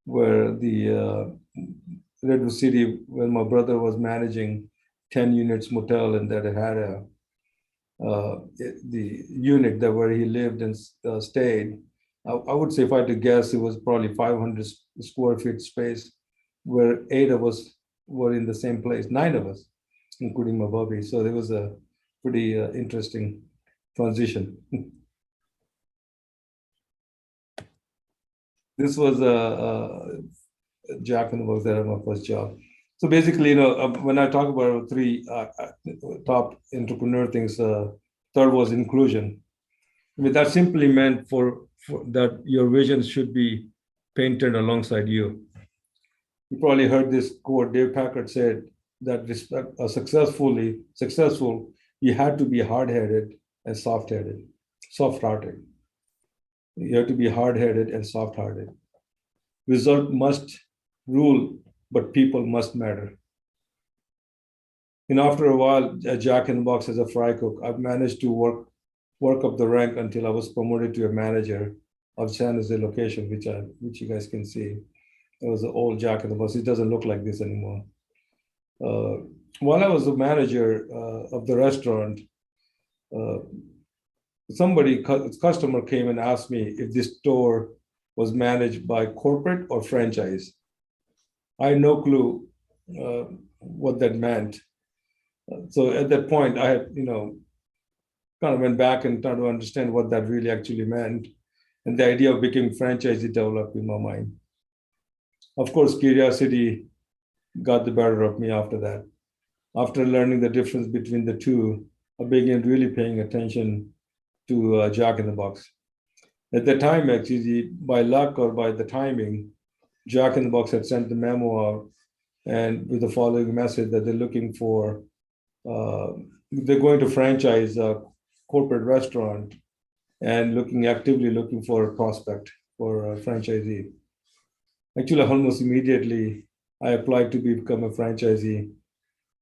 where the Redwood City, when my brother was managing 10 units motel, and that had the unit that where he lived and stayed. I would say, if I had to guess, it was probably 500 square feet space, where 8 of us were in the same place, 9 of us, including my Bobby. So there was a pretty interesting transition. This was a Jack in the Box. That was my first job. So basically, when I talk about 3 top entrepreneur things, third was inclusion. I mean, that simply meant for that your vision should be painted alongside you. You probably heard this quote. Dave Packard said that successful, you had to be hard-headed and soft-hearted. You have to be hard-headed and soft-hearted. Result must rule, but people must matter. And after a while, Jack in the Box as a fry cook, I've managed to work up the rank until I was promoted to a manager of San Jose location, which you guys can see. It was an old Jack in the Box. It doesn't look like this anymore. While I was the manager of the restaurant, customer came and asked me if this store was managed by corporate or franchise. I had no clue what that meant. So at that point, I had, kind of went back and tried to understand what that really actually meant. And the idea of becoming franchisee developed in my mind. Of course, curiosity got the better of me after that. After learning the difference between the two, I began really paying attention to Jack in the Box. At the time, actually, by luck or by the timing, Jack in the Box had sent the memo out, and with the following message that they're looking for, they're going to franchise a corporate restaurant and actively looking for a prospect for a franchisee. Actually, almost immediately, I applied to become a franchisee.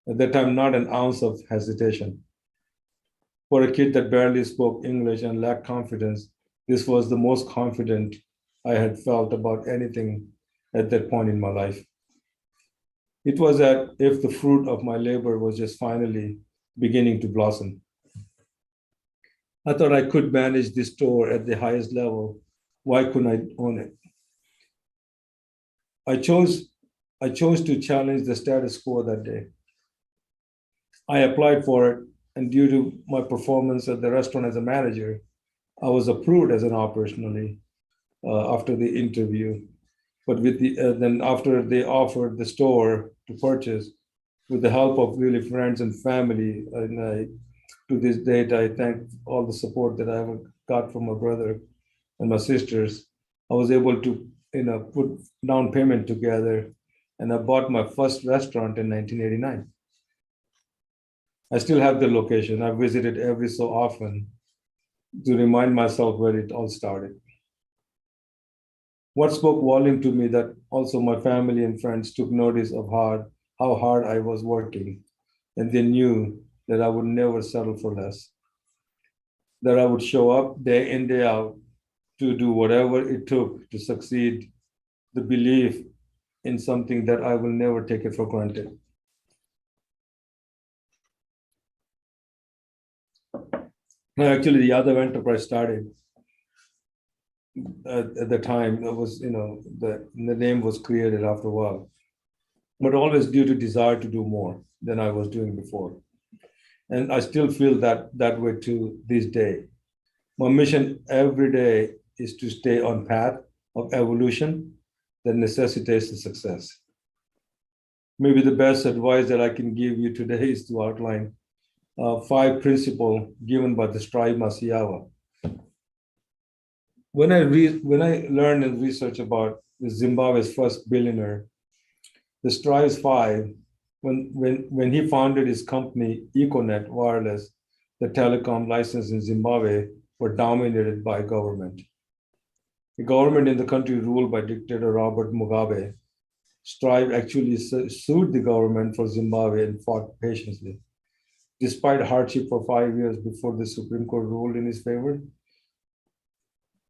At that time, not an ounce of hesitation. For a kid that barely spoke English and lacked confidence, this was the most confident I had felt about anything at that point in my life. It was as if the fruit of my labor was just finally beginning to blossom. I thought I could manage this store at the highest level. Why couldn't I own it? I chose to challenge the status quo that day. I applied for it, and due to my performance at the restaurant as a manager, I was approved as an operationally after the interview. But then after they offered the store to purchase, with the help of really friends and family, and to this date, I thank all the support that I ever got from my brother and my sisters. I was able to, put down payment together, and I bought my first restaurant in 1989. I still have the location. I visited every so often to remind myself where it all started. What spoke volume to me that also my family and friends took notice of how hard I was working, and they knew that I would never settle for less, that I would show up day in, day out to do whatever it took to succeed, the belief in something that I will never take it for granted. Now, actually, the Yadav Enterprise started at the time. It was, the name was created after a while, but always due to desire to do more than I was doing before. And I still feel that way to this day. My mission every day is to stay on path of evolution that necessitates the success. Maybe the best advice that I can give you today is to outline 5 principles given by the Strive Masiawa. When I learned and researched about the Zimbabwe's first billionaire, the Strive's 5, when he founded his company Econet Wireless, the telecom license in Zimbabwe were dominated by government. The government in the country ruled by dictator Robert Mugabe. Strive actually sued the government for Zimbabwe and fought patiently. Despite hardship for 5 years before the Supreme Court ruled in his favor,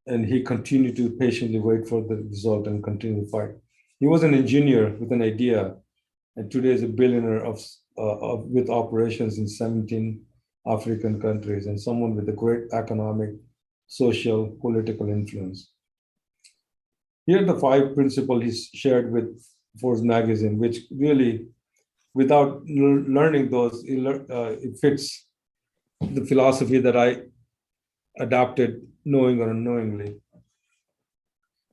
and he continued to patiently wait for the result and continue to fight. He was an engineer with an idea, and today is a billionaire with operations in 17 African countries and someone with a great economic, social, political influence. Here are the five principles he shared with Forbes magazine, which really, without learning those, it fits the philosophy that I adopted, knowing or unknowingly.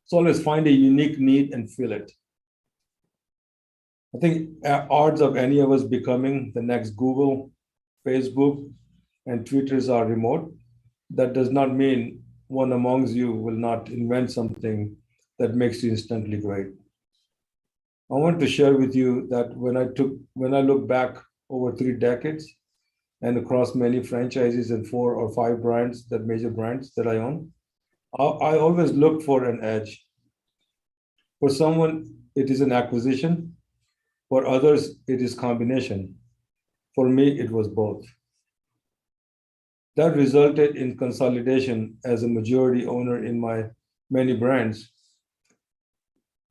So always find a unique need and fill it. I think odds of any of us becoming the next Google, Facebook, and Twitters are remote. That does not mean one amongst you will not invent something that makes you instantly great. I want to share with you that when I look back over 3 decades and across many franchises and 4 or 5 brands, that major brands that I own, I always look for an edge. For someone, it is an acquisition. For others, it is combination. For me, it was both. That resulted in consolidation as a majority owner in my many brands.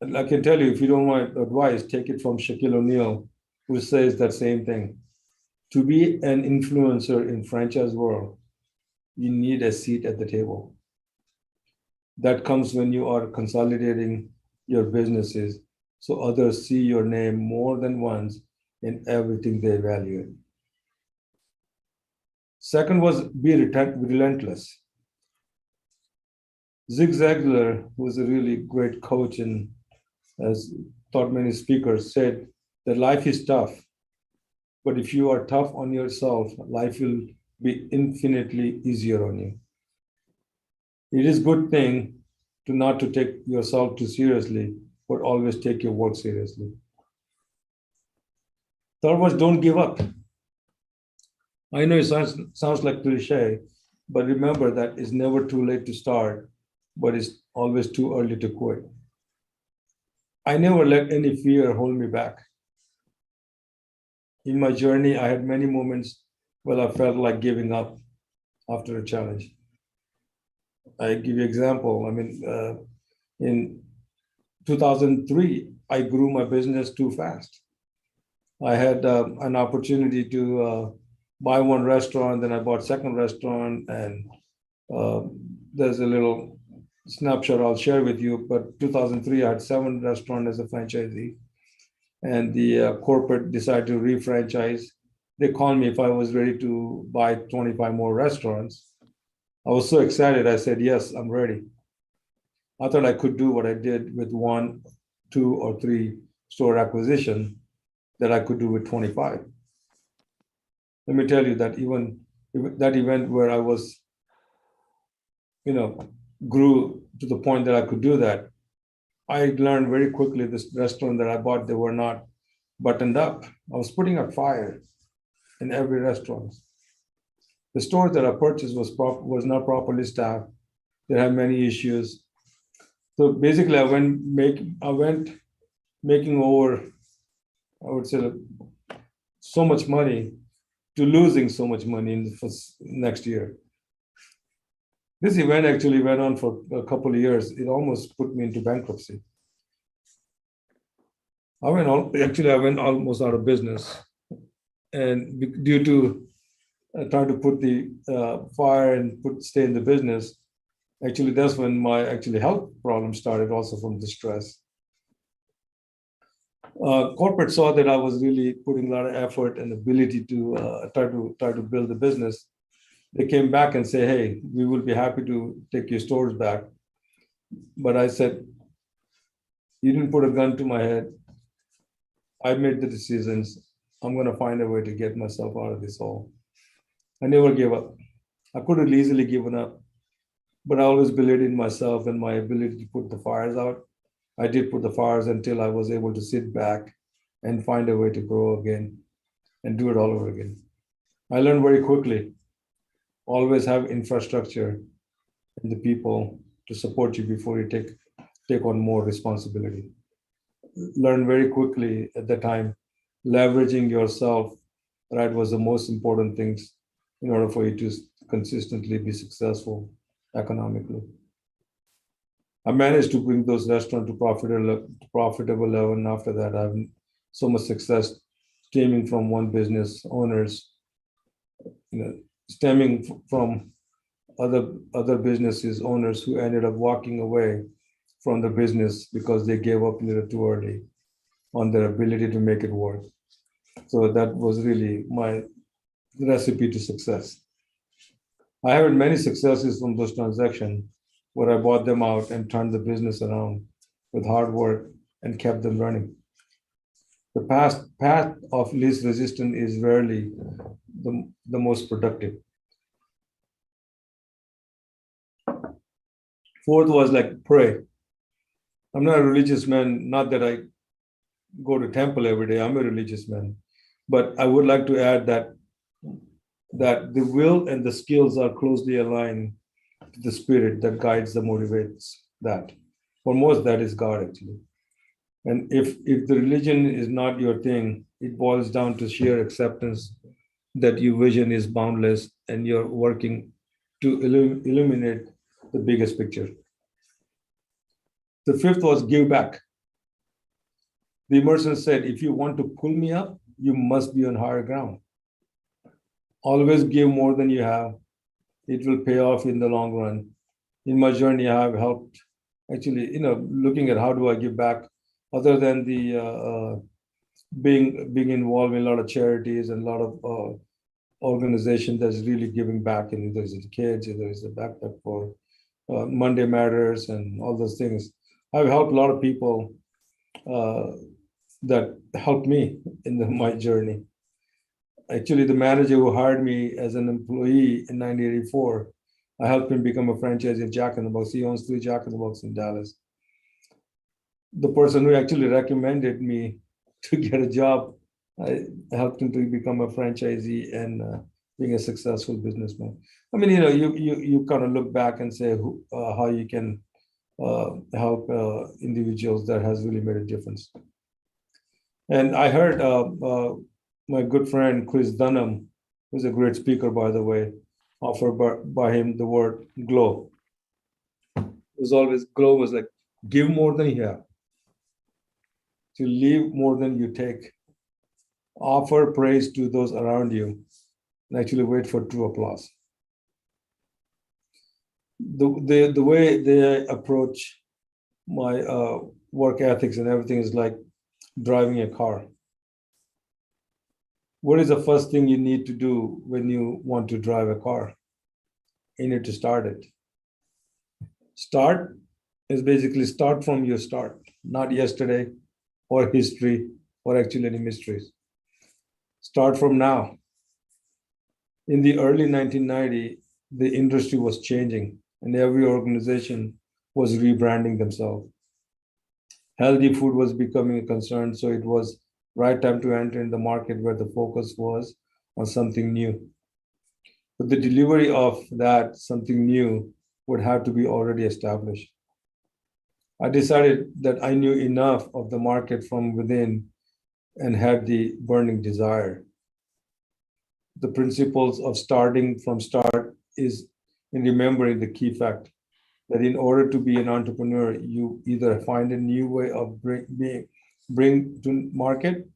And I can tell you, if you don't want advice, take it from Shaquille O'Neal, who says that same thing. To be an influencer in franchise world, you need a seat at the table. That comes when you are consolidating your businesses so others see your name more than once in everything they evaluate. Second was be relentless. Zig Ziglar, who was a really great coach and has taught many speakers, said that life is tough, but if you are tough on yourself, life will be infinitely easier on you. It is a good thing to not to take yourself too seriously, but always take your work seriously. Third was don't give up. I know it sounds like cliche, but remember that it's never too late to start, but it's always too early to quit. I never let any fear hold me back. In my journey, I had many moments where I felt like giving up after a challenge. I give you an example. In 2003, I grew my business too fast. I had an opportunity to buy one restaurant, then I bought second restaurant, and uh, there's a little snapshot I'll share with you. But 2003, I had 7 restaurants as a franchisee, and the corporate decided to refranchise. They called me if I was ready to buy 25 more restaurants. I was so excited. I said, yes, I'm ready. I thought I could do what I did with 1, 2, or 3 store acquisition that I could do with 25. Let me tell you that even that event where I was, grew to the point that I could do that, I learned very quickly this restaurant that I bought, they were not buttoned up. I was putting a fire in every restaurant. The store that I purchased was not properly staffed. They had many issues. So basically, I went making over, I would say, so much money to losing so much money in the first, next year. This event actually went on for a couple of years. It almost put me into bankruptcy. I went almost out of business, and due to trying to put the fire and stay in the business, actually that's when my health problems started, also from the stress. Corporate saw that I was really putting a lot of effort and ability to try to build the business. They came back and say, "Hey, we will be happy to take your stores back." But I said, "You didn't put a gun to my head. I made the decisions. I'm going to find a way to get myself out of this hole." I never gave up. I could have easily given up, but I always believed in myself and my ability to put the fires out. I did put the fires until I was able to sit back and find a way to grow again and do it all over again. I learned very quickly, always have infrastructure and the people to support you before you take on more responsibility. Learn very quickly at the time, leveraging yourself, right, was the most important things in order for you to consistently be successful economically. I managed to bring those restaurants to profitable level, and after that, I've so much success stemming from one business owners, stemming from other businesses owners who ended up walking away from the business because they gave up a little too early on their ability to make it work. So that was really my recipe to success. I had many successes from those transactions where I bought them out and turned the business around with hard work and kept them running. The path of least resistance is rarely the most productive. Fourth was like pray. I'm not a religious man, not that I go to temple every day. I'm a religious man. But I would like to add that the will and the skills are closely aligned to the spirit that guides and motivates that. For most, that is God actually. And if the religion is not your thing, it boils down to sheer acceptance that your vision is boundless and you're working to illuminate the biggest picture. The fifth was give back. The immersion said, if you want to pull me up, you must be on higher ground. Always give more than you have. It will pay off in the long run. In my journey, I have helped actually, looking at how do I give back, other than the being involved in a lot of charities and a lot of organizations that's really giving back. And there's the kids, there's a backpack for Monday Matters and all those things. I've helped a lot of people that helped me in my journey. Actually, the manager who hired me as an employee in 1984, I helped him become a franchisee of Jack in the Box. He owns 3 Jack in the Box in Dallas. The person who actually recommended me to get a job, I helped him to become a franchisee and being a successful businessman. I mean, you kind of look back and say how you can help individuals that has really made a difference. And I heard my good friend Chris Dunham, who's a great speaker, by the way, offered by him the word glow. It was always glow was like give more than you have, to leave more than you take, offer praise to those around you, and actually wait for true applause. The way they approach my work ethics and everything is like driving a car. What is the first thing you need to do when you want to drive a car? You need to start it. Start is basically start from your start, not yesterday or history or actually any mysteries. Start from now. In the early 1990s, the industry was changing and every organization was rebranding themselves. Healthy food was becoming a concern, so it was right time to enter in the market where the focus was on something new. But the delivery of that something new would have to be already established. I decided that I knew enough of the market from within and had the burning desire. The principles of starting from start is in remembering the key fact that in order to be an entrepreneur, you either find a new way of bring to market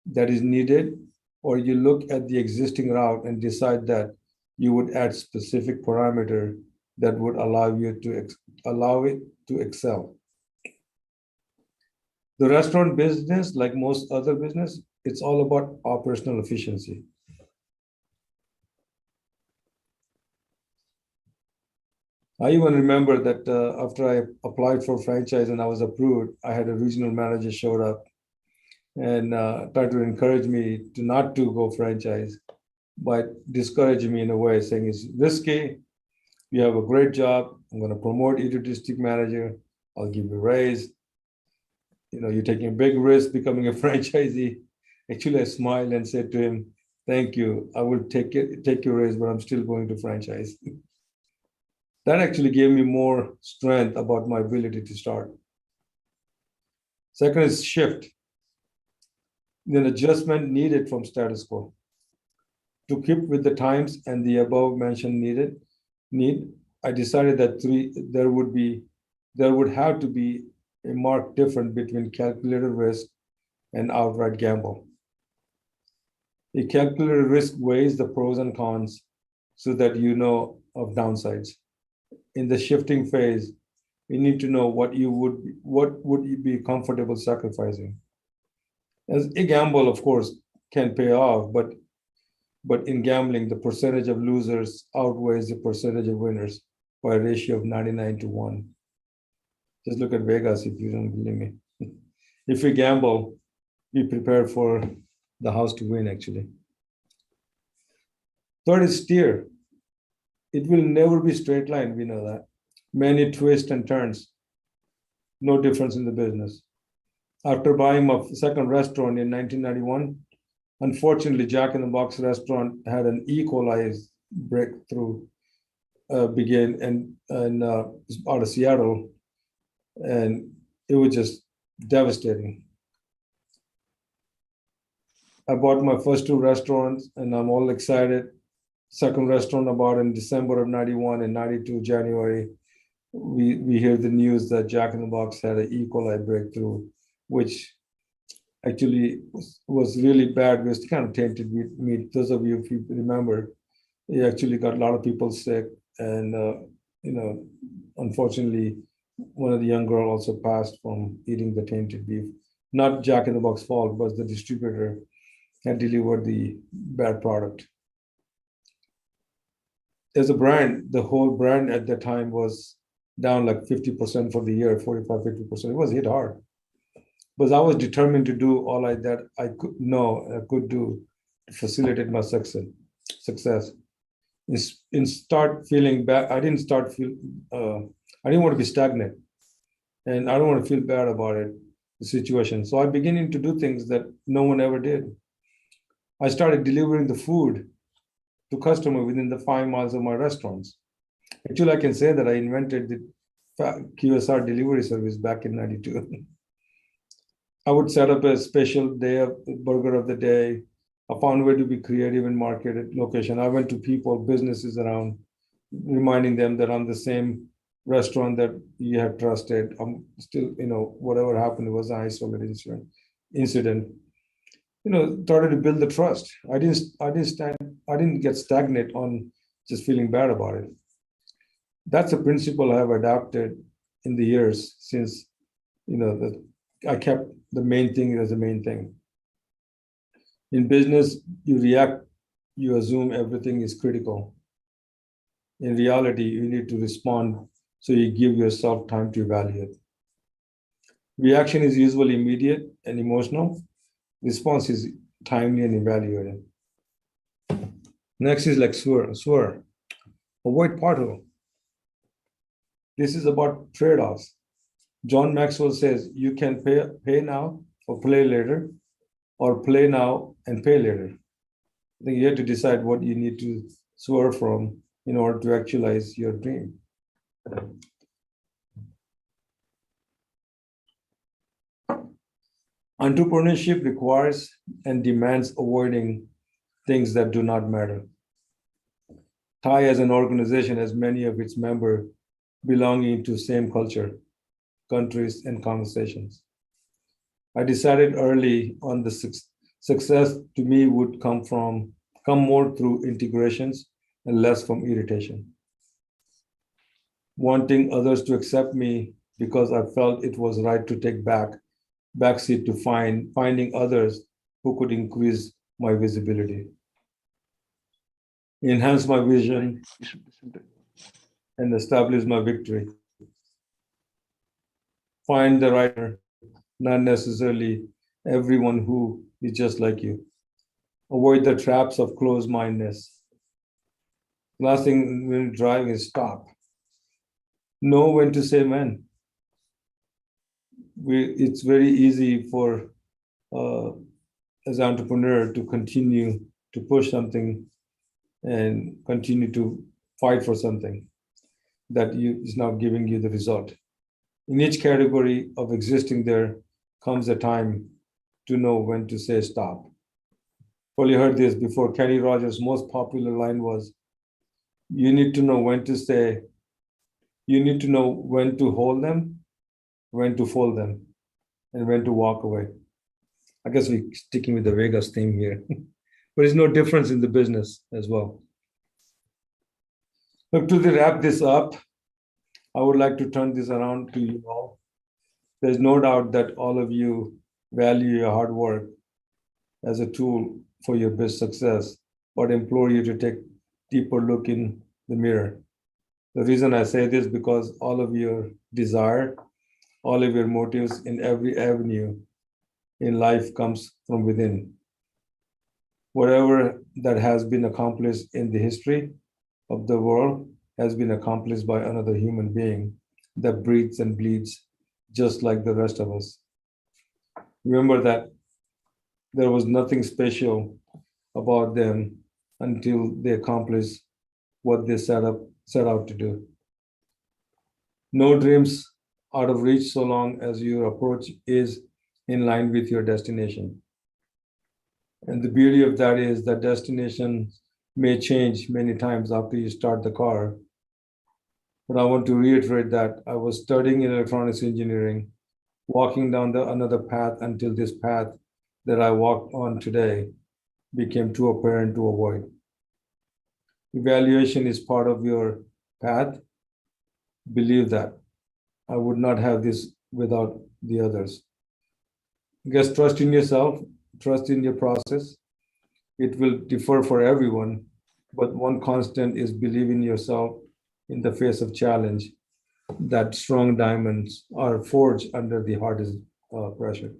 that is needed, or you look at the existing route and decide that you would add specific parameter that would allow it to excel. The restaurant business, like most other business, it's all about operational efficiency. I even remember that after I applied for franchise and I was approved, I had a regional manager showed up and tried to encourage me to not to go franchise, but discouraging me in a way, saying it's risky. You have a great job. I'm going to promote you to district manager. I'll give you a raise. You're taking a big risk becoming a franchisee. Actually, I smiled and said to him, "Thank you. I will take your raise, but I'm still going to franchise." That actually gave me more strength about my ability to start. Second is shift. An adjustment needed from status quo. To keep with the times and the above mentioned need, I decided that there would be there would have to be a marked difference between calculated risk and outright gamble. A calculated risk weighs the pros and cons so that you know of downsides. In the shifting phase, you need to know what would you be comfortable sacrificing. As a gamble, of course, can pay off, but in gambling, the percentage of losers outweighs the percentage of winners by a ratio of 99 to 1. Just look at Vegas if you don't believe me. If we gamble, be prepared for the house to win, actually. Third is steer. It will never be straight line, we know that. Many twists and turns, no difference in the business. After buying my second restaurant in 1991, unfortunately, Jack in the Box restaurant had an E. coli breakthrough begin out of Seattle, and it was just devastating. I bought my first two restaurants, and I'm all excited. Second restaurant I bought in December of 91 and 92 January. We hear the news that Jack in the Box had an E. coli breakthrough, which actually was really bad. It was kind of tainted meat. Those of you, if you remember, it actually got a lot of people sick. And, unfortunately, one of the young girls also passed from eating the tainted beef. Not Jack in the Box fault, but the distributor had delivered the bad product. As a brand, the whole brand at that time was down like 50% for the year, 45, 50%. It was hit hard. But I was determined to do all that I could do to facilitate my success. In start feeling bad, I didn't want to be stagnant. And I don't want to feel bad about it, the situation. So I began to do things that no one ever did. I started delivering the food to customers within the 5 miles of my restaurants. Actually, I can say that I invented the QSR delivery service back in 92. I would set up a special day of the burger of the day. I found a way to be creative and market location. I went to people, businesses around, reminding them that I'm the same restaurant that you have trusted. I'm still, whatever happened, it was an isolated incident. Started to build the trust. I didn't get stagnant on just feeling bad about it. That's a principle I have adopted in the years since, I kept the main thing as the main thing. In business, you react, you assume everything is critical. In reality, you need to respond, so you give yourself time to evaluate. Reaction is usually immediate and emotional. Response is timely and evaluated. Next is like swear. Avoid pothole. This is about trade-offs. John Maxwell says you can pay now or play later, or play now and pay later. I think you have to decide what you need to swear from in order to actualize your dream. Entrepreneurship requires and demands avoiding things that do not matter. TiE as an organization has many of its members belonging to same culture, countries, and conversations. I decided early on the success to me would come more through integrations and less from irritation. Wanting others to accept me because I felt it was right to take backseat to finding others who could increase my visibility, enhance my vision, and establish my victory. Find the writer, not necessarily everyone who is just like you. Avoid the traps of closed-mindedness. Last thing when driving is stop. Know when to say when. It's very easy for as an entrepreneur to continue to push something and continue to fight for something that is not giving you the result. In each category of existing, there comes a time to know when to say stop. Probably heard this before. Kenny Rogers' most popular line was, "You need to know when to say You need to know when to hold them, when to fold them, and when to walk away. I guess we're sticking with the Vegas theme here, but there's no difference in the business as well. Look, to wrap this up, I would like to turn this around to you all. There's no doubt that all of you value your hard work as a tool for your best success, but implore you to take deeper look in the mirror. The reason I say this because all of your desire, all of your motives in every avenue in life comes from within. Whatever that has been accomplished in the history of the world has been accomplished by another human being that breathes and bleeds just like the rest of us. Remember that there was nothing special about them until they accomplished what they set out to do. No dreams out of reach so long as your approach is in line with your destination. And the beauty of that is that destination may change many times after you start the car. But I want to reiterate that I was studying in electronics engineering, walking down another path until this path that I walked on today became too apparent to avoid. Evaluation is part of your path. Believe that. I would not have this without the others. I guess trust in yourself, trust in your process. It will differ for everyone, but one constant is believe in yourself in the face of challenge. That strong diamonds are forged under the hardest pressure.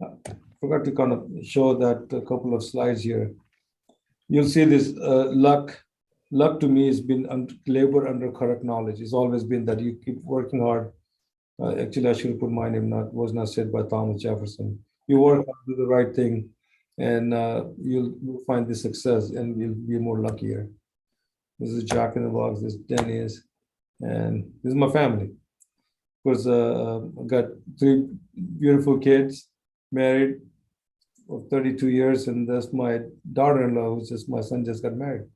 I forgot to kind of show that a couple of slides here. You'll see this luck. Luck to me has been labor under correct knowledge. It's always been that you keep working hard. Actually, I should have put my name, was not said by Thomas Jefferson. You work hard, do the right thing, and you'll find the success and you'll be more luckier. This is Jack in the Box, this is Dennis, and this is my family. Of course, I've got 3 beautiful kids, married for 32 years, and that's my daughter-in-law, who's just my son just got married.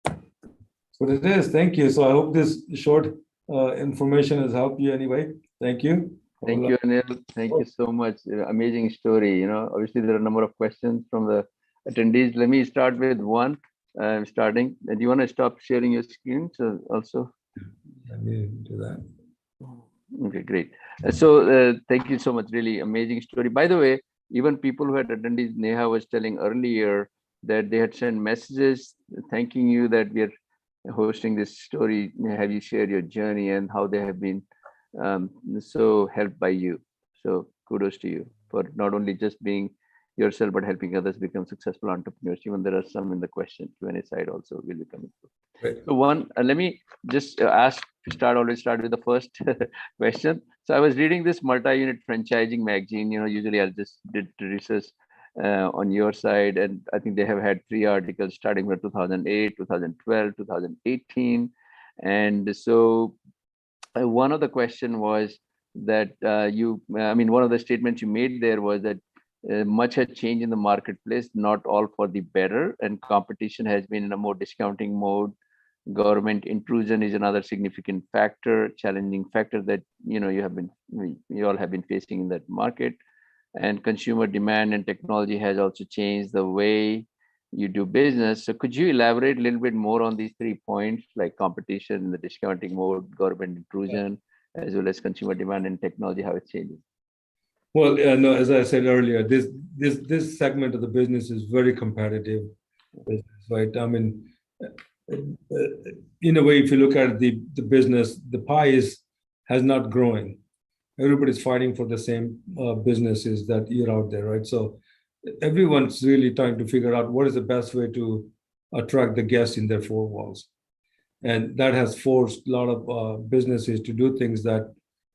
So it is. Thank you. So I hope this short information has helped you anyway. Thank you. Thank you, Anil. Thank you so much. Amazing story. Obviously there are a number of questions from the attendees. Let me start with one. I'm starting. Do you want to stop sharing your screen? So also. Let me do that. Okay, great. So thank you so much. Really amazing story. By the way, even people who had attendees, Neha was telling earlier that they had sent messages thanking you that we are hosting this story. Have you shared your journey and how they have been so helped by you? So kudos to you for not only just being yourself, but helping others become successful entrepreneurs. Even there are some in the question Q&A side also will be coming through. Right. So one, let me just always start with the first question. So I was reading this multi-unit franchising magazine. Usually I just did research on your side, and I think they have had 3 articles starting from 2008, 2012, 2018. And so one of the question was that one of the statements you made there was that much has changed in the marketplace, not all for the better, and competition has been in a more discounting mode. Government intrusion is another significant factor, challenging factor that you all have been facing in that market. And consumer demand and technology has also changed the way you do business. So could you elaborate a little bit more on these 3 points, like competition, the discounting mode, government intrusion, as well as consumer demand and technology, how it's changing? Well, no, as I said earlier, this segment of the business is very competitive, right? I mean, in a way, if you look at the business, the pie has not growing. Everybody's fighting for the same businesses that you're out there, right? So everyone's really trying to figure out what is the best way to attract the guests in their 4 walls. And that has forced a lot of businesses to do things that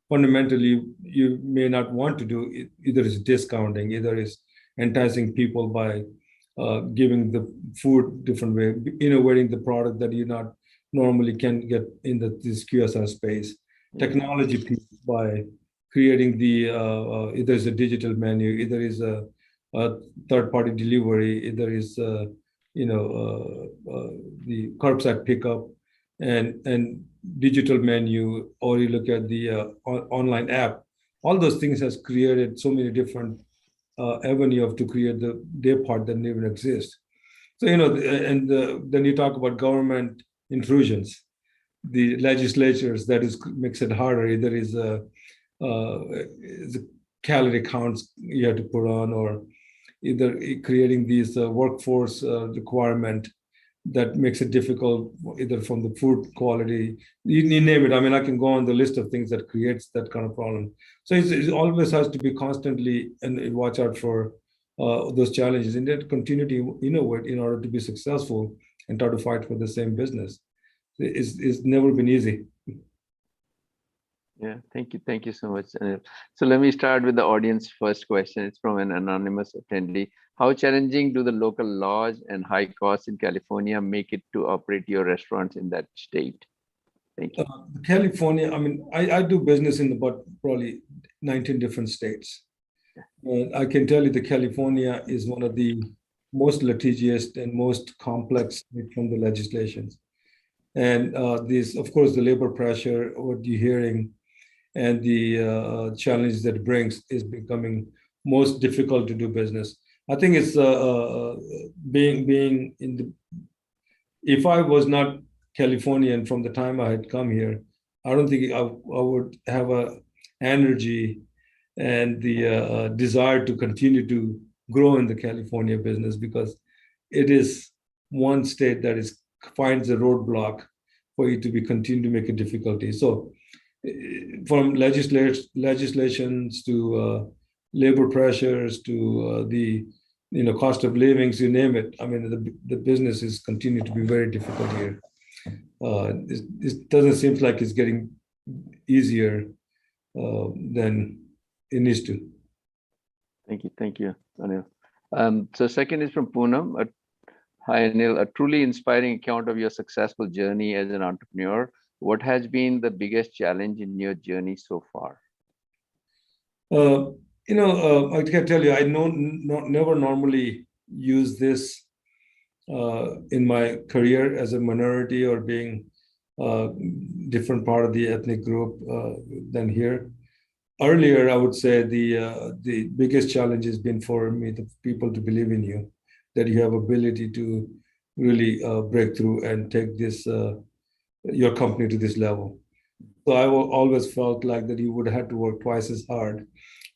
fundamentally you may not want to do. Either is discounting, either is enticing people by giving the food different way, innovating the product that you not normally can get in this QSR space. Technology piece by creating the either is a digital menu, either is a third-party delivery, either is the curbside pickup, and digital menu, or you look at the online app, all those things has created so many different avenue of to create the day part that didn't even exist. So, then you talk about government intrusions, the legislatures that makes it harder. Either is a calorie counts you have to put on, or either creating these workforce requirement that makes it difficult, either from the food quality, you name it. I mean, I can go on the list of things that creates that kind of problem. So it always has to be constantly and watch out for those challenges, and then continue to innovate in order to be successful and try to fight for the same business. It's never been easy. Yeah, thank you so much, Anil. So let me start with the audience first question. It's from an anonymous attendee. How challenging do the local laws and high costs in California make it to operate your restaurants in that state? Thank you. California, I mean, I do business in about probably 19 different states. And I can tell you that California is one of the most litigious and most complex from the legislations. And this, of course, the labor pressure, what you're hearing, and the challenges that it brings is becoming most difficult to do business. I think it's being in the. If I was not Californian from the time I had come here, I don't think I would have a energy and the desire to continue to grow in the California business, because it is one state that finds a roadblock for you to be continue to make a difficulty. So from legislations to labor pressures to the cost of livings, you name it. I mean, the business is continue to be very difficult here. It doesn't seem like it's getting easier than it needs to. Thank you, Anil. So second is from Poonam. Hi, Anil. A truly inspiring account of your successful journey as an entrepreneur. What has been the biggest challenge in your journey so far? I can tell you, I never normally use this in my career as a minority or being different part of the ethnic group than here. Earlier, I would say the biggest challenge has been for me, the people to believe in you, that you have ability to really break through and take this your company to this level. So I always felt like that you would have to work twice as hard,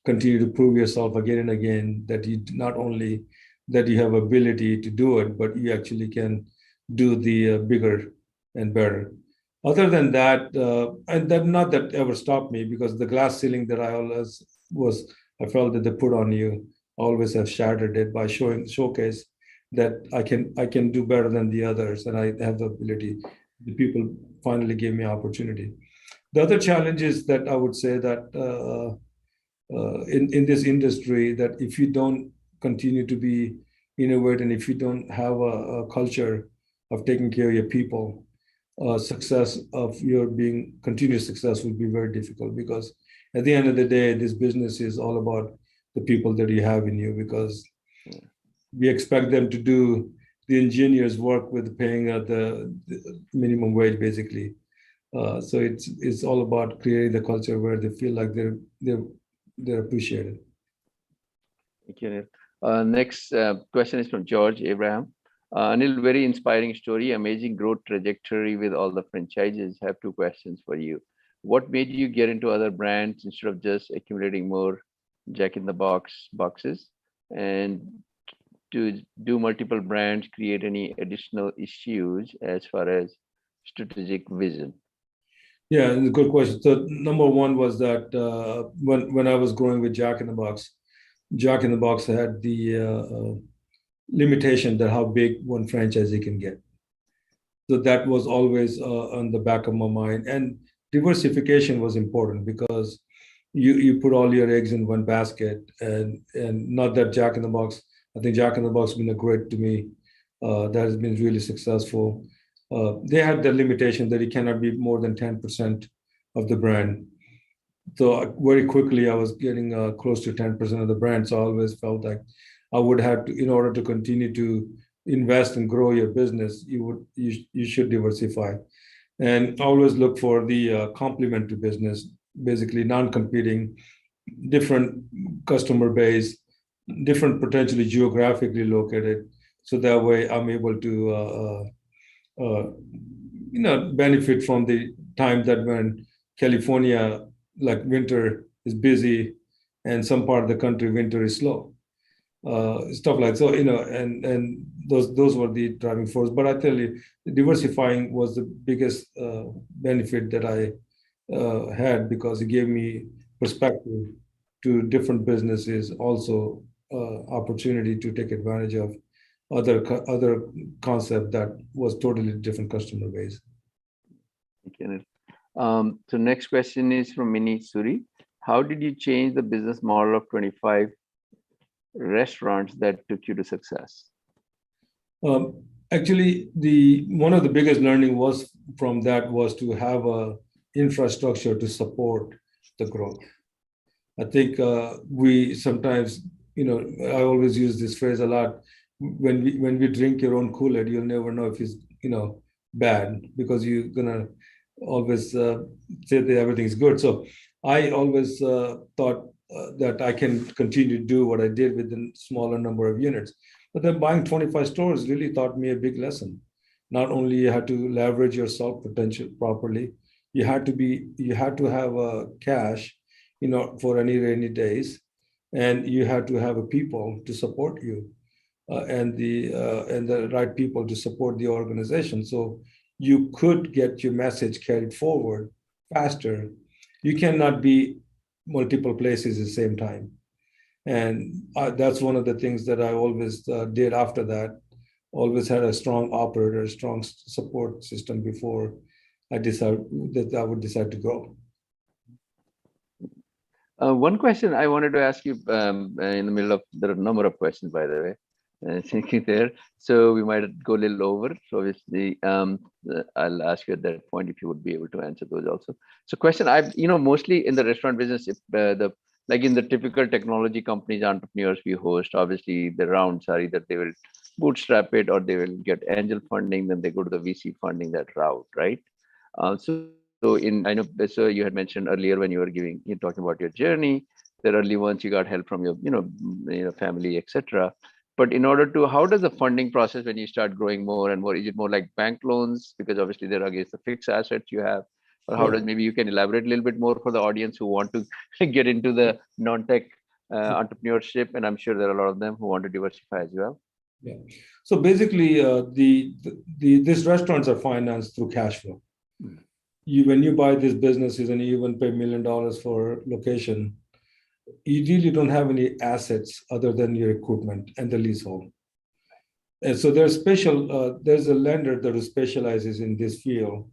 continue to prove yourself again and again, that you not only that you have ability to do it, but you actually can do the bigger and better. Other than that, and that not that ever stopped me, because the glass ceiling that I felt that they put on you, always have shattered it by showcase that I can do better than the others, and I have the ability. The people finally gave me opportunity. The other challenge is that I would say that in this industry, that if you don't continue to be innovative, and if you don't have a culture of taking care of your people, success of your being continuous success will be very difficult, because at the end of the day, this business is all about the people that you have in you, because we expect them to do the engineers work with paying the minimum wage, basically. So it's all about creating the culture where they feel like they're appreciated. Thank you, Anil. Next question is from George Abraham. Anil, very inspiring story, amazing growth trajectory with all the franchises. I have two questions for you. What made you get into other brands instead of just accumulating more Jack in the Box boxes? And to do multiple brands create any additional issues as far as strategic vision? Yeah, good question. So number one was that when I was growing with Jack in the Box, Jack in the Box had the limitation that how big one franchisee can get. So that was always on the back of my mind. And diversification was important, because you put all your eggs in one basket, and not that Jack in the Box. I think Jack in the Box has been a great to me. That has been really successful. They had the limitation that it cannot be more than 10% of the brand. So very quickly, I was getting close to 10% of the brand. So I always felt like I would have to, in order to continue to invest and grow your business, you should diversify. and always look for the complementary business, basically non-competing, different customer base, different potentially geographically located. So that way I'm able to, benefit from the time that when California, like winter is busy and some part of the country, winter is slow. Stuff like so, and those were the driving force. But I tell you, diversifying was the biggest benefit that I had because it gave me perspective to different businesses, also opportunity to take advantage of other concept that was totally different customer base. Okay. So next question is from Mini Suri. How did you change the business model of 25 restaurants that took you to success? Actually, the one of the biggest learning was from that was to have a infrastructure to support the growth. I think we sometimes, I always use this phrase a lot. When we drink your own Kool-Aid, you'll never know if it's bad because you're gonna always say that everything's good. So I always thought that I can continue to do what I did with a smaller number of units. But then buying 25 stores really taught me a big lesson. Not only you had to leverage your self potential properly, you had to have cash, for any rainy days, and you had to have a people to support you, and the right people to support the organization. So you could get your message carried forward faster. You cannot be multiple places at the same time. And that's one of the things that I always did after that. Always had a strong operator, a strong support system before I decided that I would decide to grow. One question I wanted to ask you in the middle of, there are a number of questions, by the way, thinking there. So we might go a little over. So obviously, I'll ask you at that point if you would be able to answer those also. So question, mostly in the restaurant business, if like in the typical technology companies, entrepreneurs we host, obviously the rounds are either they will bootstrap it or they will get angel funding, then they go to the VC funding that route, right? I know, so you had mentioned earlier when you're talking about your journey, that early ones you got help from your family, etc. But in order to, how does the funding process when you start growing more and more, is it more like bank loans? Because obviously they're against the fixed assets you have, or how does, maybe you can elaborate a little bit more for the audience who want to get into the non-tech entrepreneurship, and I'm sure there are a lot of them who want to diversify as well. Yeah. So basically, these restaurants are financed through cash flow. When you buy these businesses and you even pay $1 million for location, you really don't have any assets other than your equipment and the leasehold. And so there's a lender that specializes in this field.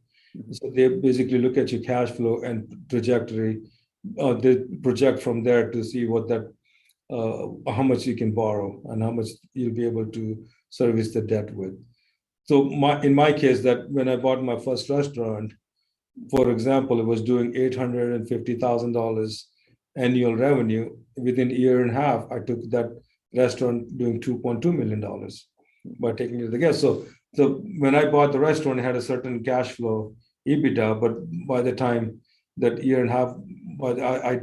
So they basically look at your cash flow and trajectory. They project from there to see how much you can borrow and how much you'll be able to service the debt with. So in my case, that when I bought my first restaurant, for example, it was doing $850,000 annual revenue. Within a year and a half, I took that restaurant doing $2.2 million by taking it to the guest. So when I bought the restaurant, it had a certain cash flow EBITDA, but by the time that year and a half, I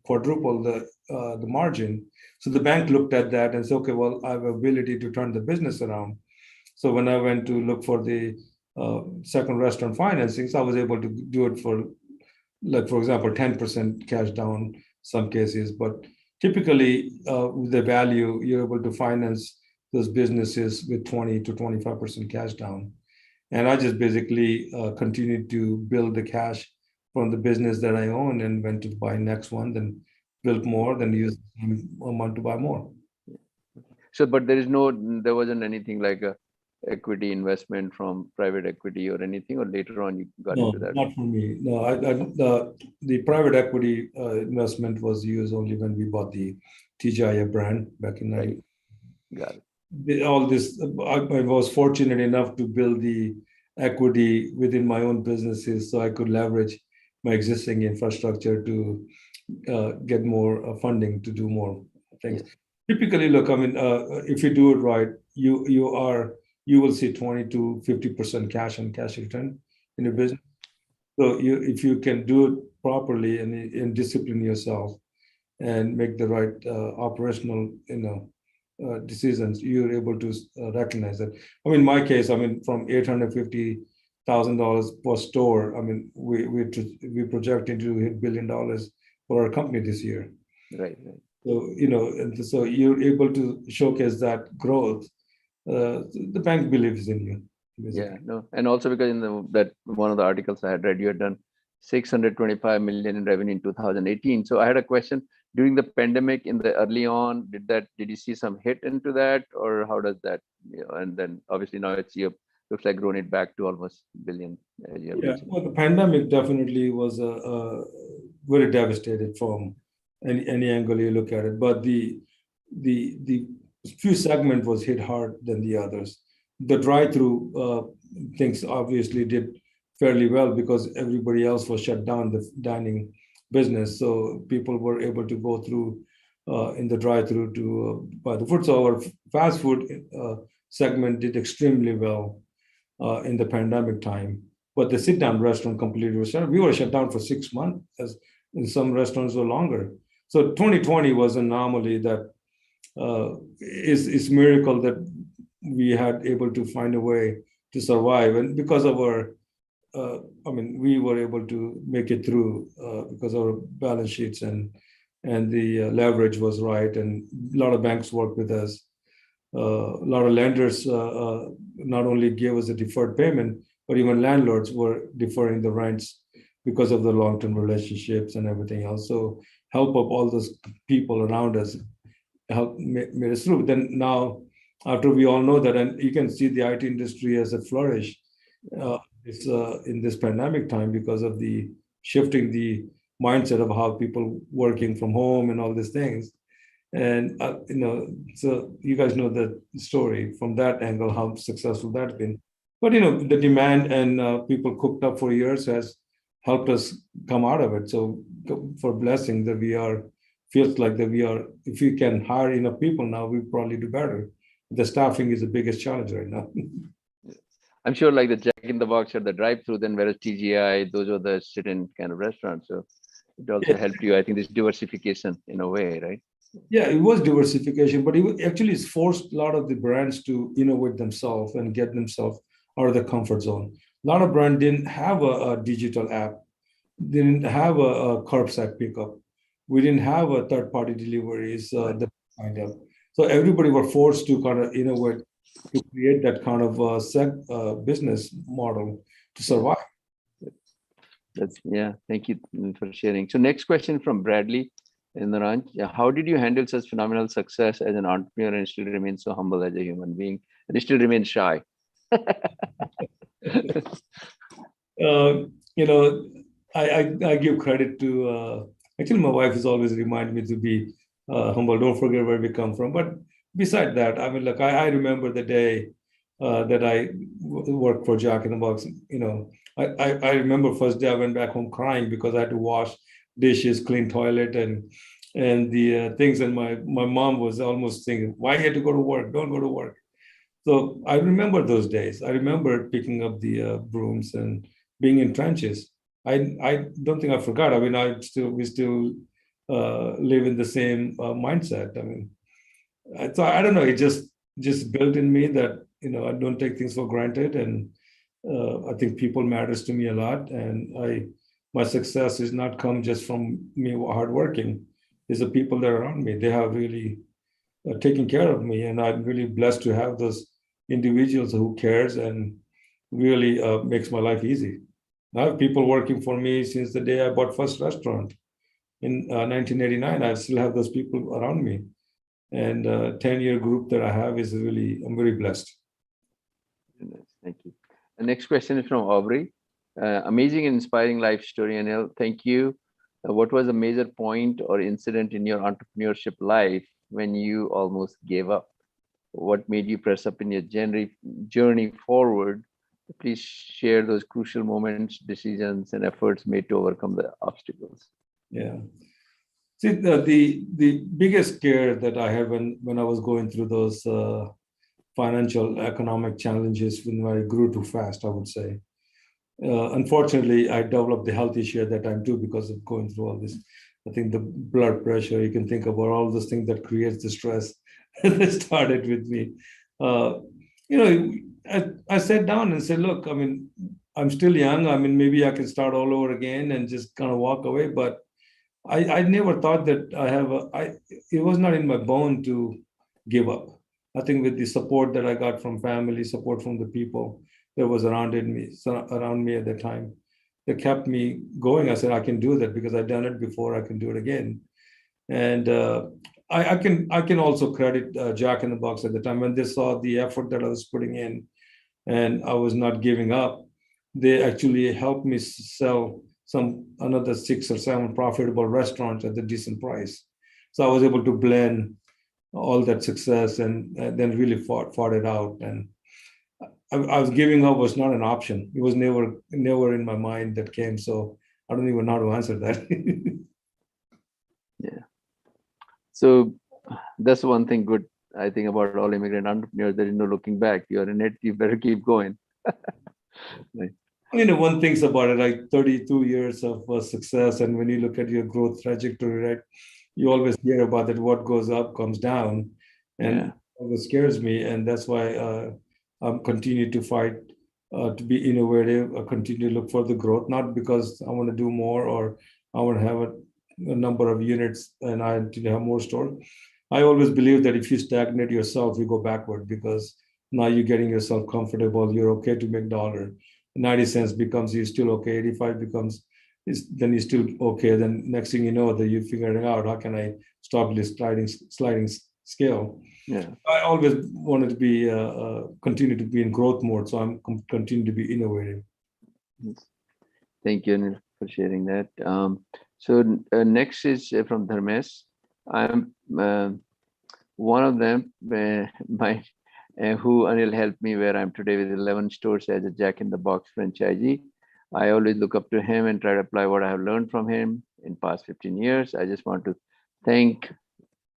quadrupled the margin. So the bank looked at that and said, okay, well, I have ability to turn the business around. So when I went to look for the second restaurant financing, so I was able to do it for, like, for example, 10% cash down some cases. But typically, the value, you're able to finance those businesses with 20 to 25% cash down. And I just basically continued to build the cash from the business that I own and went to buy next one, then built more, then used the same amount to buy more. So, but there wasn't anything like a equity investment from private equity or anything, or later on you got into that? No, not for me. No, the private equity investment was used only when we bought the TiE brand back in 90. Got it. I was fortunate enough to build the equity within my own businesses so I could leverage my existing infrastructure to get more funding to do more things. Yes. Typically, look, I mean, if you do it right, you will see 20 to 50% cash on cash return in your business. So if you can do it properly and discipline yourself and make the right operational, decisions, you're able to recognize that. I mean, in my case, I mean, from $850,000 per store, I mean, we projecting to hit $1 billion for our company this year. Right. So and so you're able to showcase that growth. The bank believes in you. Basically. Yeah, no, and also because in that one of the articles I had read, you had done 625 million in revenue in 2018. So I had a question during the pandemic in the early on, did you see some hit into that, or how does that, and then obviously now looks like grown it back to almost billion. Yeah, well, the pandemic definitely was very devastated from any angle you look at it. But the few segment was hit hard than the others. The drive-through things obviously did fairly well because everybody else was shut down, the dining business. So people were able to go through in the drive-through to buy the food. So our fast food segment did extremely well in the pandemic time. But the sit-down restaurant completely was shut. We were shut down for 6 months, as in some restaurants were longer. So 2020 was an anomaly that is miracle that we had able to find a way to survive, and because of our, we were able to make it through because our balance sheets and the leverage was right, and a lot of banks worked with us. A lot of lenders not only gave us a deferred payment, but even landlords were deferring the rents because of the long-term relationships and everything else. So help of all those people around us helped made us through. Then now, after we all know that, and you can see the IT industry as a flourish in this pandemic time because of the shifting the mindset of how people working from home and all these things. And so you guys know the story from that angle, how successful that's been. But the demand and people cooked up for years has helped us come out of it. So for blessing that feels like that we are, if we can hire enough people now, we probably do better. The staffing is the biggest challenge right now. I'm sure like the Jack in the Box or the drive-through, then whereas TGI, those are the sit-in kind of restaurants. So it also helped you, I think, this diversification in a way, right? Yeah, it was diversification, but actually it's forced a lot of the brands to innovate themselves and get themselves out of the comfort zone. A lot of brands didn't have a digital app, didn't have a curbside pickup. We didn't have a third-party deliveries that kind of. So everybody were forced to kind of innovate to create that kind of business model to survive. Thank you for sharing. So next question from Bradley in the ranch. How did you handle such phenomenal success as an entrepreneur and still remain so humble as a human being and still remain shy? I give credit to, actually my wife has always reminded me to be humble. Don't forget where we come from. But beside that, I mean, look, I remember the day that I worked for Jack in the Box. I remember first day I went back home crying because I had to wash dishes, clean toilet, and the things. And my mom was almost saying, "Why you had to go to work? Don't go to work." So I remember those days. I remember picking up the brooms and being in trenches. I don't think I forgot. I mean, we still live in the same mindset. I mean, so I don't know. It just built in me that I don't take things for granted, and I think people matters to me a lot. And my success is not come just from me hard working. It's the people that are around me. They have really taken care of me, and I'm really blessed to have those individuals who cares and really makes my life easy. I have people working for me since the day I bought first restaurant in 1989. I still have those people around me, and 10-year group that I have is I'm very blessed. Thank you. The next question is from Aubrey. Amazing and inspiring life story, Anil. Thank you. What was a major point or incident in your entrepreneurship life when you almost gave up? What made you press up in your journey forward? Please share those crucial moments, decisions, and efforts made to overcome the obstacles. Yeah. See, the biggest scare that I had when I was going through those financial, economic challenges when I grew too fast, I would say, Unfortunately, I developed the health issue at that time too because of going through all this. I think the blood pressure, you can think about all those things that creates the stress that started with me. Uh, I sat down and said, look, I mean, I'm still young. I mean, maybe I can start all over again and just kind of walk away. But I never thought that it was not in my bone to give up. I think with the support that I got from family, support from the people that was around me at the time, that kept me going. I said, I can do that because I've done it before. I can do it again. And I can also credit Jack in the Box at the time when they saw the effort that I was putting in and I was not giving up. They actually helped me sell another 6 or 7 profitable restaurants at a decent price. So I was able to blend all that success and then really fought it out. And I was giving up was not an option. It was never in my mind that came. So I don't even know how to answer that. Yeah. So that's one thing good, I think, about all immigrant entrepreneurs. There is no looking back. You're in it. You better keep going. Right. One thinks about it, like 32 years of success. And when you look at your growth trajectory, right, you always hear about that what goes up comes down. And Yeah. it scares me. And that's why I'm continue to fight to be innovative, continue to look for the growth, not because I want to do more or I want to have a number of units and I need to have more store. I always believe that if you stagnate yourself, you go backward because now you're getting yourself comfortable. You're okay to make dollar. 90 cents becomes you're still okay. 85 becomes then you're still okay. Then next thing you know, that you're figuring out how can I stop this sliding scale. Yeah. I always wanted to be continue to be in growth mode, so I'm continue to be innovative. Thank you, Anil, for sharing that. So next is from Dharmesh. I'm one of them, my who Anil helped me where I'm today with 11 stores as a Jack in the Box franchisee. I always look up to him and try to apply what I have learned from him in past 15 years. I just want to thank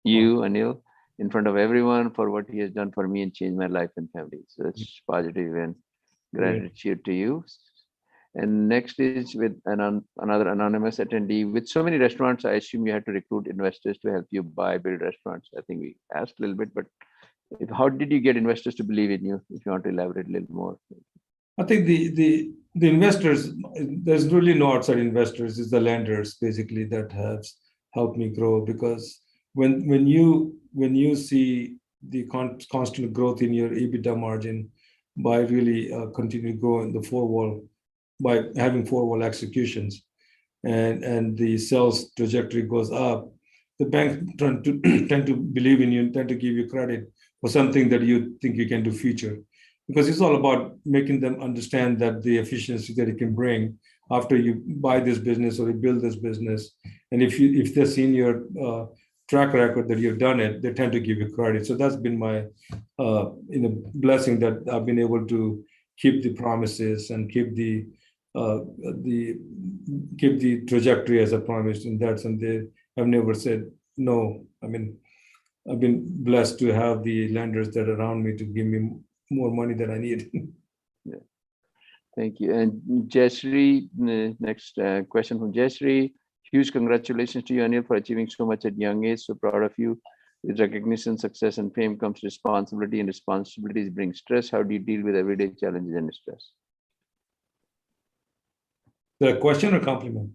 you, Anil, in front of everyone for what he has done for me and changed my life and family. So it's positive and gratitude to you. And next is with another anonymous attendee. With so many restaurants, I assume you had to recruit investors to help you build restaurants. I think we asked a little bit, but how did you get investors to believe in you? If you want to elaborate a little more. I think the investors, there's really no outside investors. It's the lenders basically that have helped me grow because when you see the constant growth in your EBITDA margin by really continue to grow in the four wall by having four wall executions and the sales trajectory goes up, the bank tend to believe in you, tend to give you credit for something that you think you can do future. Because it's all about making them understand that the efficiency that it can bring after you buy this business or you build this business. And if they've seen your track record that you've done it, they tend to give you credit. So that's been my blessing that I've been able to keep the promises and keep the trajectory as I promised in that, and they have never said no. I mean, I've been blessed to have the lenders that are around me to give me more money than I need. Yeah. Thank you. And Jayashree, next question from Jayashree. Huge congratulations to you, Anil, for achieving so much at young age. So proud of you. With recognition, success, and fame comes responsibility, and responsibilities bring stress. How do you deal with everyday challenges and stress? The question or compliment?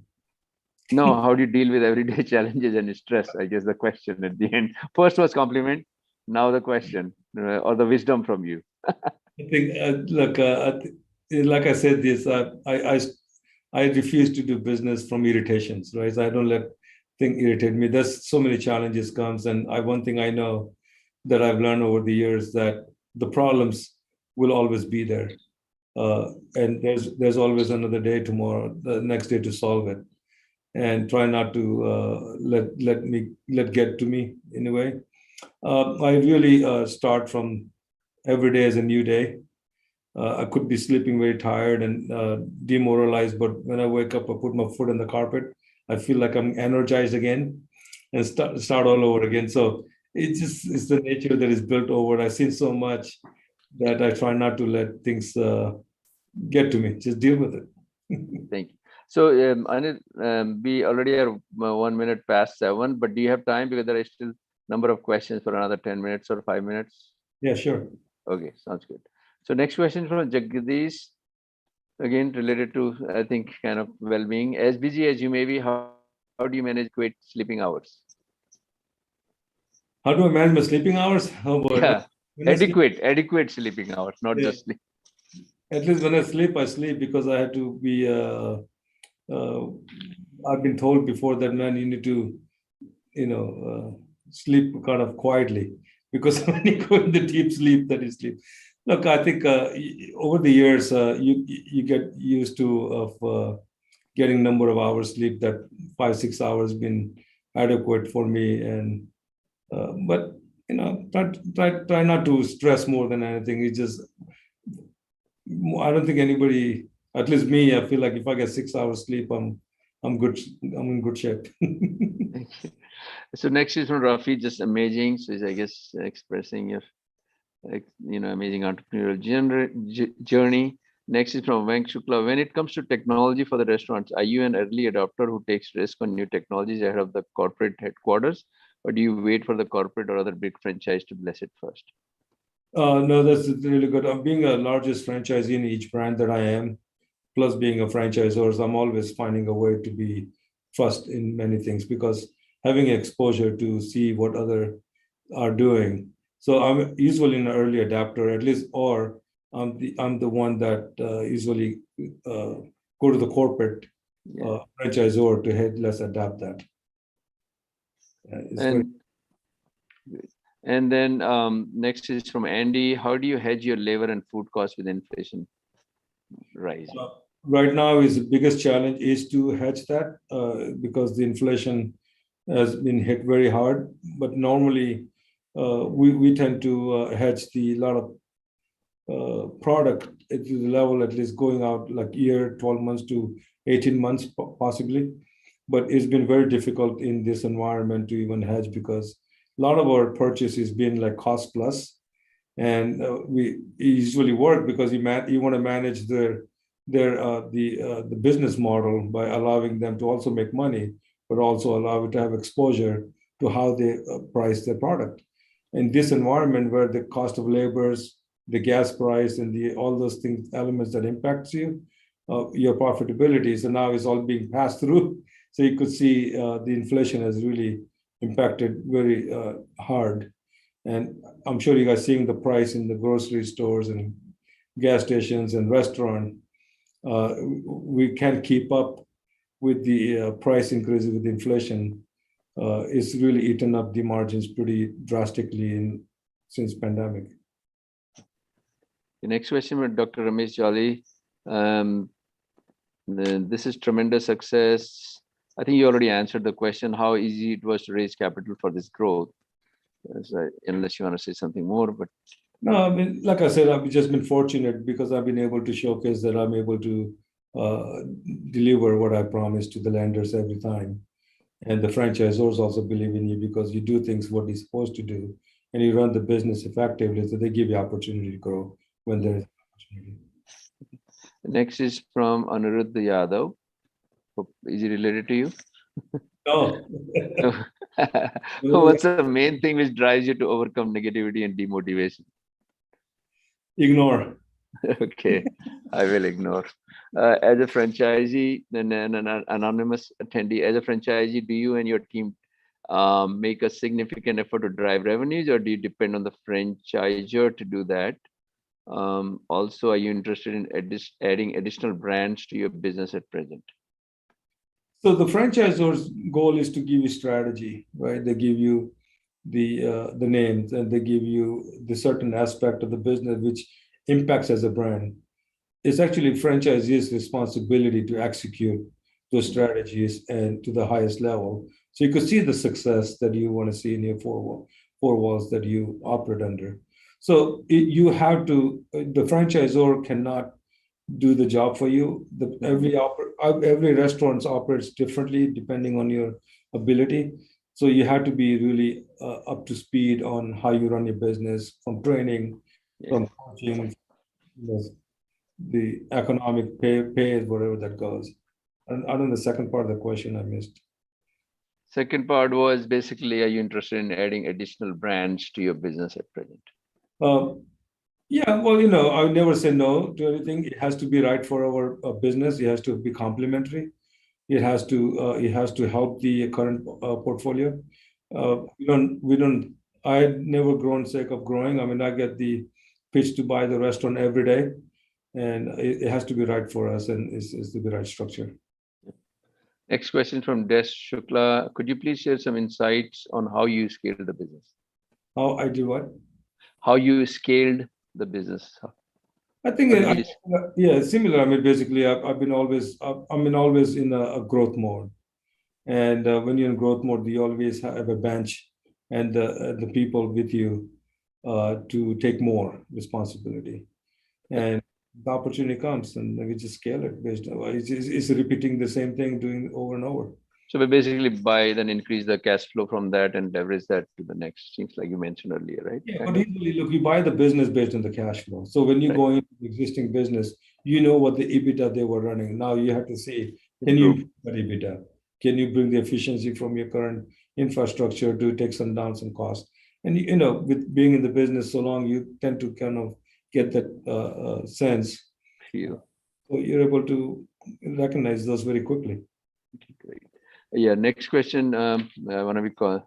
No, how do you deal with everyday challenges and stress? I guess the question at the end. First was compliment, now the question or the wisdom from you. I think, like I said, this I refuse to do business from irritations, right? I don't let things irritate me. There's so many challenges comes, and one thing I know that I've learned over the years that the problems will always be there, and there's always another day tomorrow, the next day to solve it, and try not to let get to me in a way. I really start from every day as a new day. I could be sleeping very tired and demoralized, but when I wake up, I put my foot on the carpet. I feel like I'm energized again and start all over again. So it's the nature that is built over. I've seen so much that I try not to let things get to me. Just deal with it. Thank you. So, Anil, we already are 1 minute past 7, but do you have time? Because there are still number of questions for another 10 minutes or 5 minutes. Yeah, sure. Okay, sounds good. So next question from Jagdish, again related to, I think, kind of well-being. As busy as you may be, how do you manage adequate sleeping hours? How do I manage my sleeping hours? How about Yeah, when I sleep? adequate sleeping hours, not Yeah, just sleep. at least when I sleep because I had to be. Uh, I've been told before that, man, you need to, sleep kind of quietly because when you go into deep sleep, that is sleep. Look, I think over the years, you get used to of getting number of hours sleep that 5 6 hours been adequate for me, and but try not to stress more than anything. It's just I don't think anybody, at least me, I feel like if I get 6 hours sleep, I'm good. I'm in good shape. Thank you. So next is from Rafi, just amazing. So I guess expressing your, amazing entrepreneurial journey. Next is from Venk Shukla. When it comes to technology for the restaurants, are you an early adopter who takes risk on new technologies ahead of the corporate headquarters, or do you wait for the corporate or other big franchise to bless it first? No, that's really good. I'm being a largest franchisee in each brand that I am, plus being a franchisor, so I'm always finding a way to be first in many things because having exposure to see what other are doing. So I'm usually an early adapter, at least, or I'm the one that usually go to the corporate Yeah. franchisor to head. Let's adapt that. It's very. And and then next is from Andy. How do you hedge your labor and food costs with inflation rising? Right now is the biggest challenge is to hedge that because the inflation has been hit very hard. But normally we tend to hedge the lot of product at the level at least going out like year, 12 months to 18 months possibly. But it's been very difficult in this environment to even hedge because a lot of our purchase has been like cost plus, and we usually work because you want to manage the business model by allowing them to also make money, but also allow it to have exposure to how they price their product. In this environment where the cost of labors, the gas price, and the all those things elements that impacts you, your profitability, so now it's all being passed through. So you could see the inflation has really impacted very hard. And I'm sure you guys seeing the price in the grocery stores and gas stations and restaurant. We can't keep up with the price increases with inflation. It's really eaten up the margins pretty drastically since pandemic. The next question with Dr. Ramesh Jolly. This is tremendous success. I think you already answered the question, how easy it was to raise capital for this growth. Unless you want to say something more, but no, I mean, like I said, I've just been fortunate because I've been able to showcase that I'm able to uh, deliver what I promise to the lenders every time. And the franchisors also believe in you because you do things what you're supposed to do and you run the business effectively. So they give you opportunity to grow when there's opportunity. Next is from Anirudh Yadav. Is it related to you? No. What's the main thing which drives you to overcome negativity and demotivation? Ignore. Okay, I will ignore. As a franchisee and an anonymous attendee, as a franchisee, do you and your team make a significant effort to drive revenues, or do you depend on the franchisor to do that? Also, are you interested in adding additional brands to your business at present? So the franchisor's goal is to give you strategy, right? They give you the names and they give you the certain aspect of the business which impacts as a brand. It's actually franchisee's responsibility to execute those strategies and to the highest level. So you could see the success that you want to see in your four walls that you operate under. So you have to, the franchisor cannot do the job for you. Every restaurant operates differently depending on your ability. So you have to be really up to speed on how you run your business, from training, Yeah. from coaching, yes, the economic pay whatever that goes. And I don't know the second part of the question I missed. Second part was basically, are you interested in adding additional brands to your business at present? Yeah, well, I would never say no to anything. It has to be right for our business. It has to be complementary. It has to help the current portfolio. We don't. I never grown sake of growing. I mean, I get the pitch to buy the restaurant every day, and it has to be right for us, and it's the right structure. Next question from Des Shukla. Could you please share some insights on how you scaled the business? How I do what? How you scaled the business? I think, How did yeah, similar. I mean, basically, I've been always in a growth mode. And when you're in growth mode, you always have a bench and the people with you to take more responsibility. And the opportunity comes, and we just scale it based on it's repeating the same thing, doing over and over. So we basically buy, then increase the cash flow from that and leverage that to the next things like you mentioned earlier, right? Yeah, but usually, look, you buy the business based on the cash flow. So when you Right. go into the existing business, you know what the EBITDA they were running. Now you have to see, can you Improve. improve that EBITDA? Can you bring the efficiency from your current infrastructure to take down some costs? And with being in the business so long, you tend to kind of get that sense. Feel. So you're able to recognize those very quickly. Great. Yeah. Next question. I want to be cost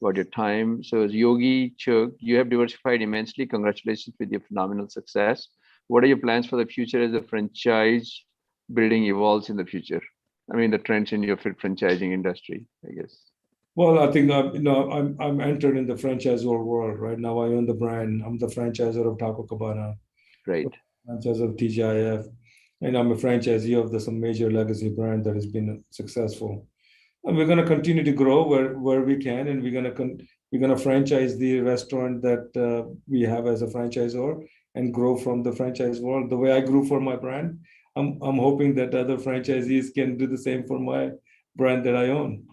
about your time. So as Yogi Chug, you have diversified immensely. Congratulations with your phenomenal success. What are your plans for the future as the franchise building evolves in the future? I mean, the trends in your franchising industry, I guess. Well, I think I'm entered in the franchisor world right now. I own the brand. I'm the franchisor of Taco Cabana, Right. franchise of TGIF, and I'm a franchisee of some major legacy brand that has been successful. And we're going to continue to grow where we can, and we're going to franchise the restaurant that we have as a franchisor and grow from the franchise world. The way I grew for my brand, I'm hoping that other franchisees can do the same for my brand that I own.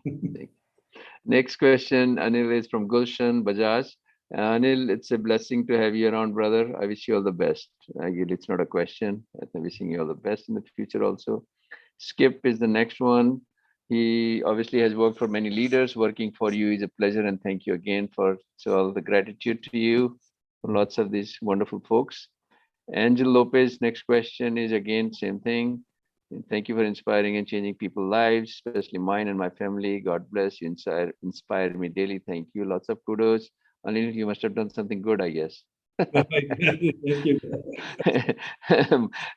Next question, Anil, is from Gulshan Bajaj. Anil, it's a blessing to have you around, brother. I wish you all the best. It's not a question. I'm wishing you all the best in the future also. Skip is the next one. He obviously has worked for many leaders. Working for you is a pleasure, and thank you again for all the gratitude to you for lots of these wonderful folks. Angel Lopez, next question is again same thing. Thank you for inspiring and changing people's lives, especially mine and my family. God bless you. Inspire me daily. Thank you. Lots of kudos. Anil, you must have done something good, I guess. Thank you.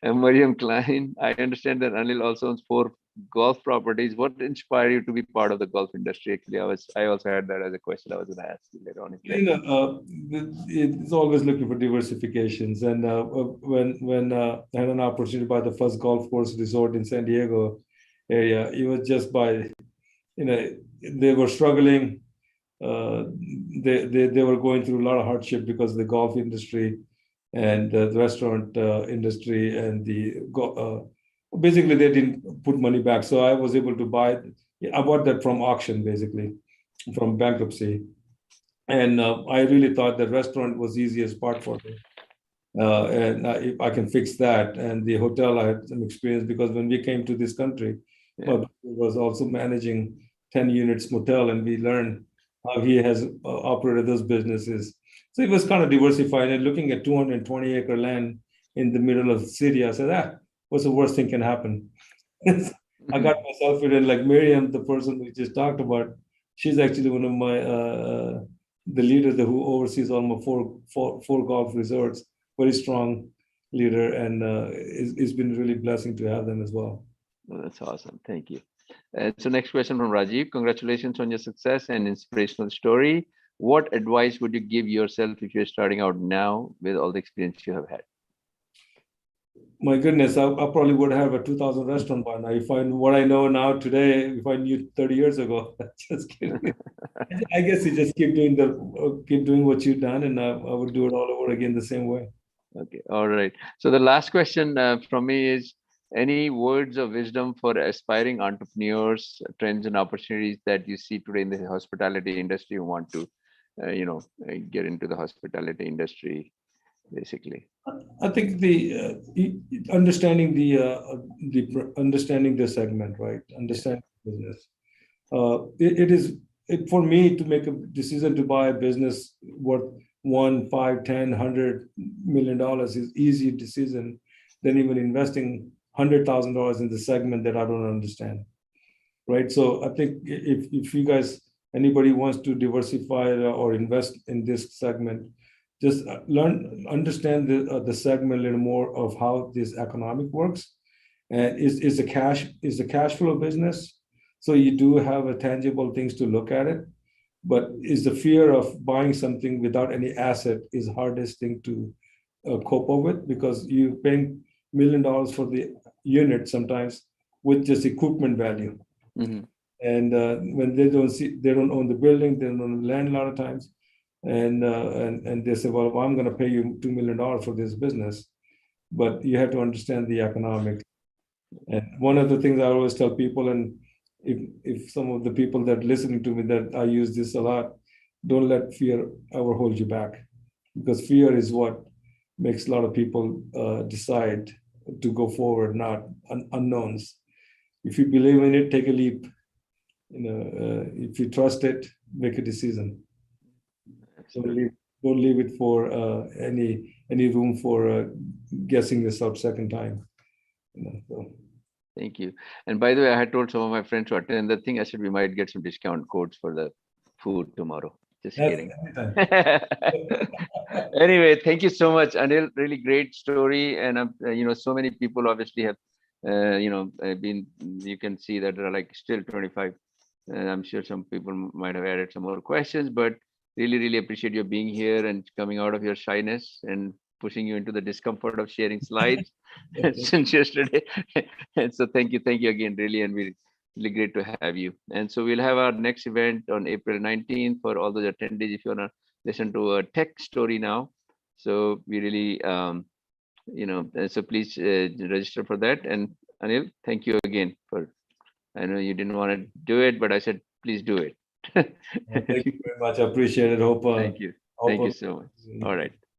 And Mariam Klein, I understand that Anil also owns 4 golf properties. What inspired you to be part of the golf industry? Actually, I also had that as a question I was going to ask you later on. It's always looking for diversifications. And when I had an opportunity to buy the first golf course resort in San Diego area, it was just by, they were struggling. They were going through a lot of hardship because of the golf industry and the restaurant industry and basically they didn't put money back. So I was able to I bought that from auction, basically from bankruptcy. And I really thought the restaurant was the easiest part for me. And if I can fix that. And the hotel, I had some experience because when we came to this country, my brother was also managing 10 units motel, and we learned how he has operated those businesses. So it was kind of diversified. And looking at 220-acre land in the middle of the city, I said, what's the worst thing can happen? I got myself in, like Miriam, the person we just talked about. She's actually one of my the leader who oversees almost four golf resorts. Very strong leader, and it's been really blessing to have them as well. Oh, that's awesome. Thank you. So next question from Rajiv. Congratulations on your success and inspirational story. What advice would you give yourself if you're starting out now with all the experience you have had? My goodness, I probably would have a 2,000 restaurant by now. If I knew what I know now today, if I knew 30 years ago, just kidding. I guess you just keep doing what you've done, and I would do it all over again the same way. Okay, all right. So the last question from me is, any words of wisdom for aspiring entrepreneurs, trends and opportunities that you see today in the hospitality industry who want to, get into the hospitality industry? basically. I think understanding understanding the segment, right? Understanding business. For me to make a decision to buy a business worth $1, $5, $10, $100 million is easy decision than even investing $100,000 in the segment that I don't understand, right? So I think if you guys, anybody wants to diversify or invest in this segment, just understand the segment a little more of how this economic works, and is the cash flow business. So you do have a tangible things to look at it, but is the fear of buying something without any asset is hardest thing to cope up with, because you're paying $1 million for the unit sometimes with just equipment value. Mm-hmm. And when they don't own the building, they don't own the land a lot of times, and they say, well, I'm going to pay you $2 million for this business, but you have to understand the economics. And one of the things I always tell people, and if some of the people that are listening to me, that I use this a lot, don't let fear ever hold you back, because fear is what makes a lot of people decide to go forward, not unknowns. If you believe in it, take a leap. If you trust it, make a decision. Don't leave it for any room for guessing this out second time. So. Thank you. And by the way, I had told some of my friends to attend the thing. I said we might get some discount codes for the food tomorrow. Just kidding. Anyway, thank you so much, Anil. Really great story. And so many people obviously have, been. You can see that there are like still 25. And I'm sure some people might have added some more questions, but really, really appreciate you being here and coming out of your shyness and pushing you into the discomfort of sharing slides since yesterday. And so thank you again, really, and we're really great to have you. And so we'll have our next event on April 19th for all those attendees. If you want to listen to a tech story now, so we really, so please register for that. And Anil, thank you again for. I know you didn't want to do it, but I said please do it. Thank you very much. I appreciate it. Thank you. Thank you so much. All right.